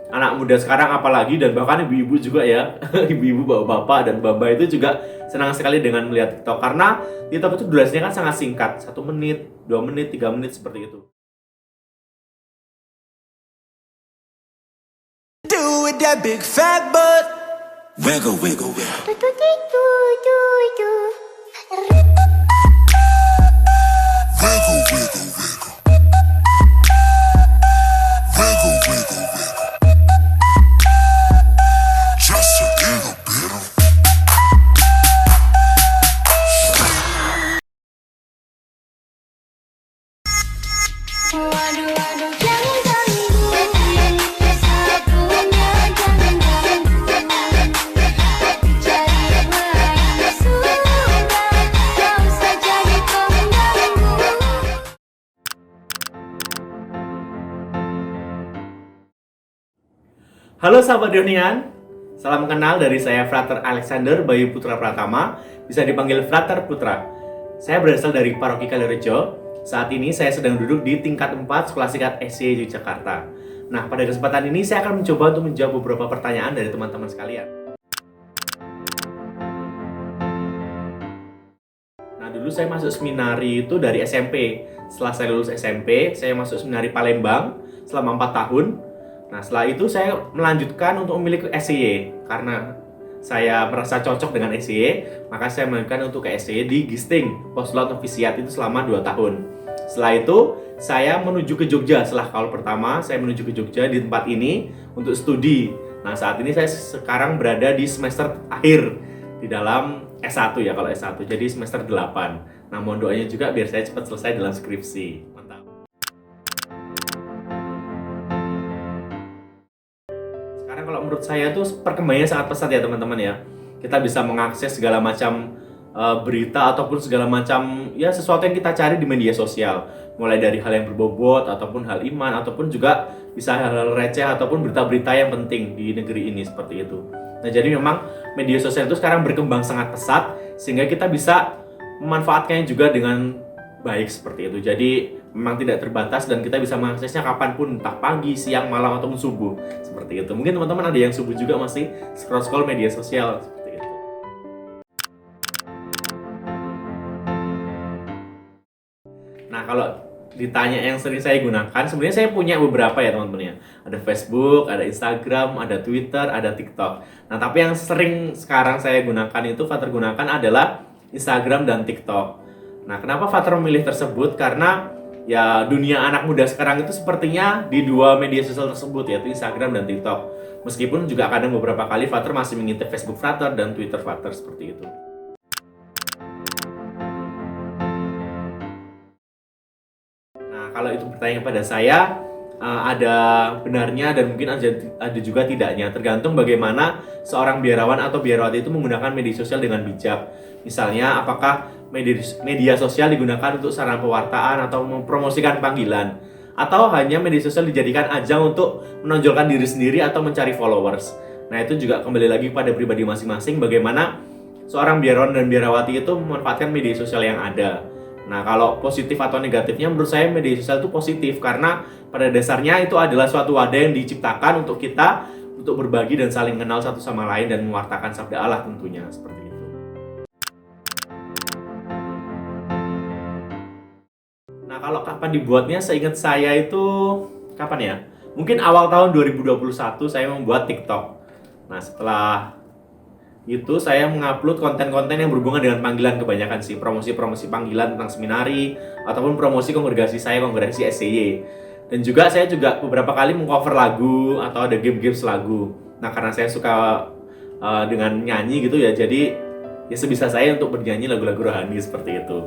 Anak muda sekarang apalagi, dan bahkan ibu-ibu juga ya, ibu-ibu, bapak-bapak, dan mbak-mbak itu juga senang sekali dengan melihat TikTok. Karena TikTok itu durasinya kan sangat singkat, 1 menit, 2 menit, 3 menit, seperti itu. Do with that big fat butt. Wiggle, wiggle, wiggle. Wiggle, wiggle, wiggle. Wiggle, wiggle, wiggle. Just a little bit of. Waduh, waduh, jangan ganggu. Satunya jangan ganggu. Tapi cari yang lain sudah. Gak usah jadi pengganggu. Halo sahabat Dionian, salam kenal dari saya Frater Alexander Bayu Putra Pratama, bisa dipanggil Frater Putra. Saya berasal dari Paroki Kalirejo. Saat ini saya sedang duduk di tingkat 4 Sekolah Singkat SY Yogyakarta. Nah, pada kesempatan ini saya akan mencoba untuk menjawab beberapa pertanyaan dari teman-teman sekalian. Nah, dulu saya masuk seminari itu dari SMP. Setelah saya lulus SMP, saya masuk seminari Palembang selama 4 tahun. Nah, setelah itu saya melanjutkan untuk memilih ke SY. Karena saya merasa cocok dengan SY, maka saya melanjutkan untuk ke SY di Gisting, Postulat Novisiat itu selama 2 tahun. Setelah itu, saya menuju ke Jogja. Setelah kaul pertama, saya menuju ke Jogja di tempat ini untuk studi. Nah, saat ini saya sekarang berada di semester akhir di dalam S1 ya, kalau S1. Jadi semester 8. Nah, mohon doanya juga biar saya cepat selesai dalam skripsi. Mantap. Sekarang kalau menurut saya tuh perkembangannya sangat pesat ya teman-teman ya. Kita bisa mengakses segala macam berita ataupun segala macam ya sesuatu yang kita cari di media sosial. Mulai dari hal yang berbobot ataupun hal iman, ataupun juga bisa hal-hal receh ataupun berita-berita yang penting di negeri ini, seperti itu. Nah, jadi memang media sosial itu sekarang berkembang sangat pesat sehingga kita bisa memanfaatkannya juga dengan baik, seperti itu. Jadi memang tidak terbatas dan kita bisa mengaksesnya kapanpun, entah pagi, siang, malam, ataupun subuh, seperti itu. Mungkin teman-teman ada yang subuh juga masih scroll-scroll media sosial, seperti itu. Nah, kalau ditanya yang sering saya gunakan, sebenarnya saya punya beberapa ya teman-teman ya. Ada Facebook, ada Instagram, ada Twitter, ada TikTok. Nah, tapi yang sering sekarang saya gunakan itu, Fater gunakan adalah Instagram dan TikTok. Nah, kenapa Fater memilih tersebut? Karena ya dunia anak muda sekarang itu sepertinya di dua media sosial tersebut, yaitu Instagram dan TikTok. Meskipun juga kadang beberapa kali Fater masih mengintip Facebook Fater dan Twitter Fater, seperti itu. Nah, kalau itu bertanya kepada saya, ada benarnya dan mungkin ada juga tidaknya. Tergantung bagaimana seorang biarawan atau biarawati itu menggunakan media sosial dengan bijak. Misalnya, apakah media sosial digunakan untuk sarana pewartaan atau mempromosikan panggilan, atau hanya media sosial dijadikan ajang untuk menonjolkan diri sendiri atau mencari followers. Nah, itu juga kembali lagi pada pribadi masing-masing, bagaimana seorang biarawan dan biarawati itu memanfaatkan media sosial yang ada. Nah, kalau positif atau negatifnya, menurut saya media sosial itu positif karena pada dasarnya itu adalah suatu wadah yang diciptakan untuk kita untuk berbagi dan saling kenal satu sama lain dan mewartakan sabda Allah tentunya, seperti itu. Nah, kalau kapan dibuatnya, seingat saya itu kapan ya? Mungkin awal tahun 2021 saya membuat TikTok. Nah, setelah itu saya mengupload konten-konten yang berhubungan dengan panggilan, kebanyakan sih promosi-promosi panggilan tentang seminari ataupun promosi kongregasi saya, kongregasi SCY. Dan juga saya juga beberapa kali mengcover lagu atau ada game-games lagu. Nah, karena saya suka dengan nyanyi gitu ya, jadi ya sebisa saya untuk bernyanyi lagu-lagu rohani, seperti itu.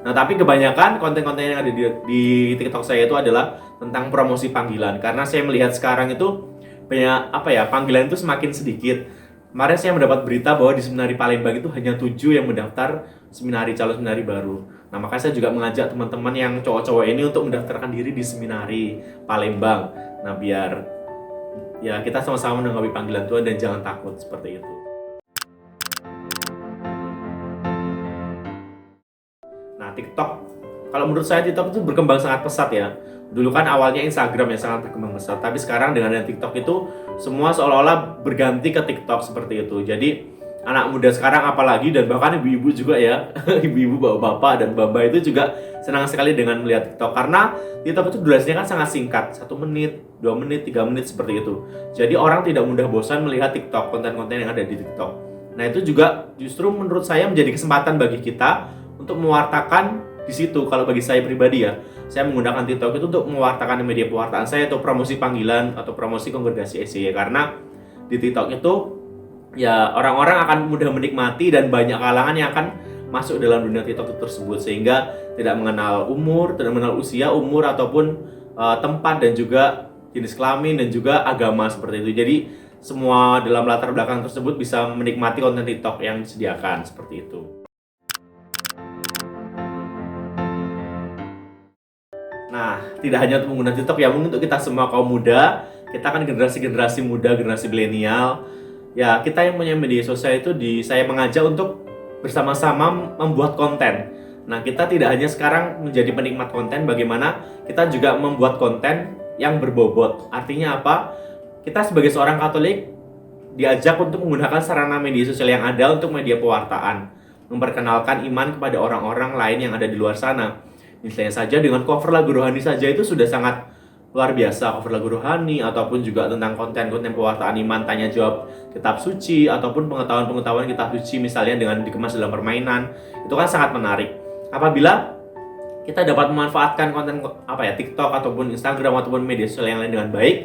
Nah, tapi kebanyakan konten-konten yang ada di TikTok saya itu adalah tentang promosi panggilan, karena saya melihat sekarang itu banyak panggilan itu semakin sedikit. Kemarin saya mendapat berita bahwa di seminari Palembang itu hanya 7 yang mendaftar calon seminari baru. Nah, makanya saya juga mengajak teman-teman yang cowok-cowok ini untuk mendaftarkan diri di seminari Palembang. Nah, biar ya kita sama-sama menanggapi panggilan Tuhan dan jangan takut, seperti itu. Nah, TikTok, kalau menurut saya TikTok itu berkembang sangat pesat ya. Dulu kan awalnya Instagram yang sangat berkembang pesat, tapi sekarang dengan ada TikTok itu semua seolah-olah berganti ke TikTok seperti itu. Jadi anak muda sekarang apalagi, dan bahkan ibu-ibu juga ya, ibu-ibu, bapak-bapak, dan mbak-mbak itu juga senang sekali dengan melihat TikTok, karena TikTok itu durasinya kan sangat singkat, 1 menit, 2 menit, 3 menit seperti itu. Jadi orang tidak mudah bosan melihat TikTok, konten-konten yang ada di TikTok. Nah itu juga justru menurut saya menjadi kesempatan bagi kita untuk mewartakan di situ. Kalau bagi saya pribadi ya, saya menggunakan TikTok itu untuk mewartakan media pewartaan saya, atau promosi panggilan atau promosi kongregasi SCY, karena di TikTok itu ya orang-orang akan mudah menikmati dan banyak kalangan yang akan masuk dalam dunia TikTok tersebut, sehingga tidak mengenal umur, tidak mengenal usia, umur, ataupun tempat, dan juga jenis kelamin, dan juga agama seperti itu. Jadi semua dalam latar belakang tersebut bisa menikmati konten TikTok yang disediakan seperti itu. Nah, tidak hanya untuk menggunakan TikTok ya, mungkin untuk kita semua kaum muda, kita kan generasi muda, generasi milenial. Ya, kita yang punya media sosial itu saya mengajak untuk bersama-sama membuat konten. Nah, kita tidak hanya sekarang menjadi penikmat konten, bagaimana kita juga membuat konten yang berbobot. Artinya apa? Kita sebagai seorang Katolik diajak untuk menggunakan sarana media sosial yang ada untuk media pewartaan, memperkenalkan iman kepada orang-orang lain yang ada di luar sana. Misalnya saja dengan cover lagu rohani saja itu sudah sangat luar biasa, cover lagu rohani, ataupun juga tentang konten-konten pewartaan iman, tanya jawab kitab suci, ataupun pengetahuan-pengetahuan kitab suci misalnya dengan dikemas dalam permainan. Itu kan sangat menarik. Apabila kita dapat memanfaatkan konten TikTok ataupun Instagram ataupun media sosial yang lain dengan baik,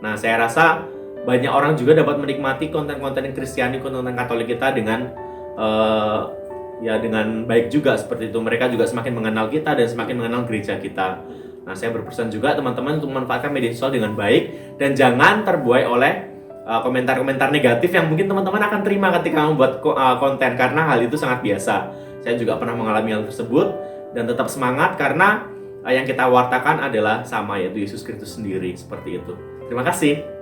nah saya rasa banyak orang juga dapat menikmati konten-konten Kristiani, konten Katolik kita dengan dengan baik juga seperti itu. Mereka juga semakin mengenal kita dan semakin mengenal gereja kita. Nah, saya berpesan juga teman-teman untuk memanfaatkan media sosial dengan baik, dan jangan terbuai oleh komentar-komentar negatif yang mungkin teman-teman akan terima ketika membuat konten, karena hal itu sangat biasa. Saya juga pernah mengalami hal tersebut, dan tetap semangat karena yang kita wartakan adalah sama, yaitu Yesus Kristus sendiri, seperti itu. Terima kasih.